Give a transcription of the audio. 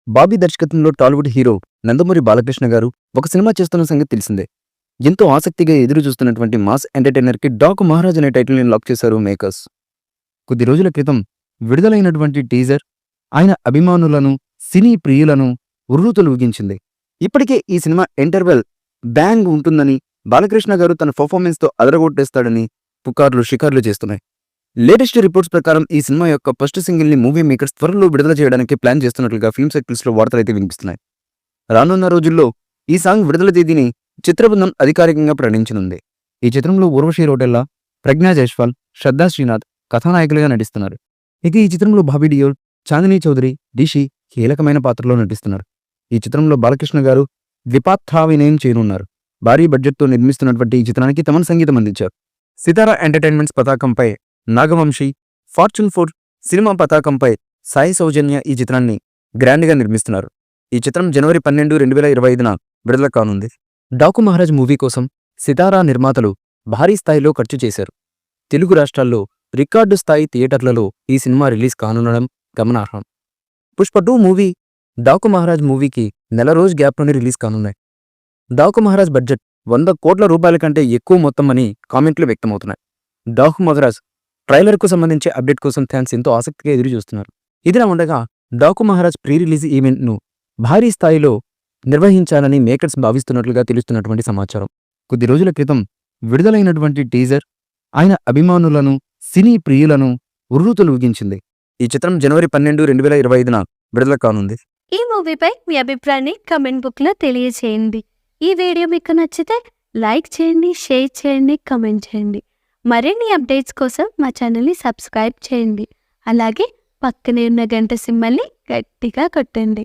బాబీ దర్శకత్వంలో టాలీవుడ్ హీరో నందమూరి బాలకృష్ణ గారు ఒక సినిమా చేస్తున్న సంగతి తెలిసిందే. ఎంతో ఆసక్తిగా ఎదురు చూస్తున్నటువంటి మాస్ ఎంటర్‌టైనర్‌కి 'డాకు మహారాజ్' అనే టైటిల్‌ని లాక్ చేశారు మేకర్స్. కొద్ది రోజుల క్రితం విడుదలైనటువంటి టీజర్ ఆయన అభిమానులను, సినీ ప్రియులను ఉర్రూతలూగించింది. ఇప్పటికే ఈ సినిమా ఇంటర్వెల్ బ్యాంగ్ ఉంటుందని, బాలకృష్ణ గారు తన పెర్ఫార్మెన్స్‌తో అదరగొట్టేస్తాడని పుకార్లు, షికార్లు చేస్తున్నాయి. లేటెస్ట్ రిపోర్ట్స్ ప్రకారం ఈ సినిమా యొక్క ఫస్ట్ సింగిల్‌ని మూవీ మేకర్స్ త్వరలో విడుదల చేయడానికి ప్లాన్ చేస్తున్నట్లుగా ఫిల్మ్ సర్కిల్స్‌లో వార్తలైతే వినిపిస్తున్నాయి. రానున్న రోజుల్లో ఈ సాంగ్ విడుదల తేదీని చిత్రబృందం అధికారికంగా ప్రకటించనుంది. ఈ చిత్రంలో ఊర్వశి రౌటెల్లా, ప్రజ్ఞా జైస్వాల్, శ్రద్ధా శ్రీనాథ్ కథానాయకులుగా నటిస్తున్నారు. ఇక ఈ చిత్రంలో బాబీ డియోల్, చాందినీ చౌదరి, డిషి కీలకమైన పాత్రలో నటిస్తున్నారు. ఈ చిత్రంలో బాలకృష్ణ గారు ద్విపాత్రాభినయం చేయనున్నారు. భారీ బడ్జెట్తో నిర్మిస్తున్నటువంటి ఈ చిత్రానికి తమన్ సంగీతం అందించారు. సితారా ఎంటర్టైన్మెంట్స్ పతాకంపై నాగవంశీ, ఫార్చ్యూన్ 4 సినిమా పతాకంపై సాయి సౌజన్య ఈ చిత్రాన్ని గ్రాండ్గా నిర్మిస్తున్నారు. ఈ చిత్రం జనవరి 12, 2025న విడుదల కానుంది. 'డాకు మహారాజ్' మూవీ కోసం సితారా నిర్మాతలు భారీ స్థాయిలో ఖర్చు చేశారు. తెలుగు రాష్ట్రాల్లో రికార్డు స్థాయి థియేటర్లలో ఈ సినిమా రిలీజ్ కానుండడం గమనార్హం. 'పుష్ప 2' మూవీ 'డాకు మహారాజ్' మూవీకి నెల రోజు గ్యాప్లోనే రిలీజ్ కానున్నాయి. 'డాకు మహారాజ్' బడ్జెట్ 100 కోట్ల రూపాయల కంటే ఎక్కువ మొత్తం అని కామెంట్లు వ్యక్తమవుతున్నాయి. 'డాకు మహారాజ్' ట్రైలర్కు సంబంధించి అప్డేట్ కోసం ఫ్యాన్స్ ఎంతో ఆసక్తిగా ఎదురు చూస్తున్నారు. ఇదిలా ఉండగా 'డాకు మహారాజ్' ప్రీ రిలీజ్ ఈవెంట్ను భారీ స్థాయిలో నిర్వహించాలని మేకర్స్ భావిస్తున్నట్లుగా తెలుస్తున్నటువంటి సమాచారం. కొద్ది రోజుల క్రితం విడుదలైనటువంటి టీజర్ ఆయన అభిమానులను, సినీ ప్రియులను ఉర్రూతలూగించింది. ఈ చిత్రం జనవరి 12, 2025న విడుదల కానుంది. ఈ మూవీపై మీ అభిప్రాయాన్ని కమెంట్ బుక్లో తెలియజేయండి. ఈ వీడియో మీకు నచ్చితే లైక్ చేయండి, షేర్ చేయండి, కమెంట్ చేయండి. మరిన్ని అప్డేట్స్ కోసం మా ఛానల్ని సబ్స్క్రైబ్ చేయండి. అలాగే పక్కనే ఉన్న గంట సింబల్ని గట్టిగా కొట్టండి.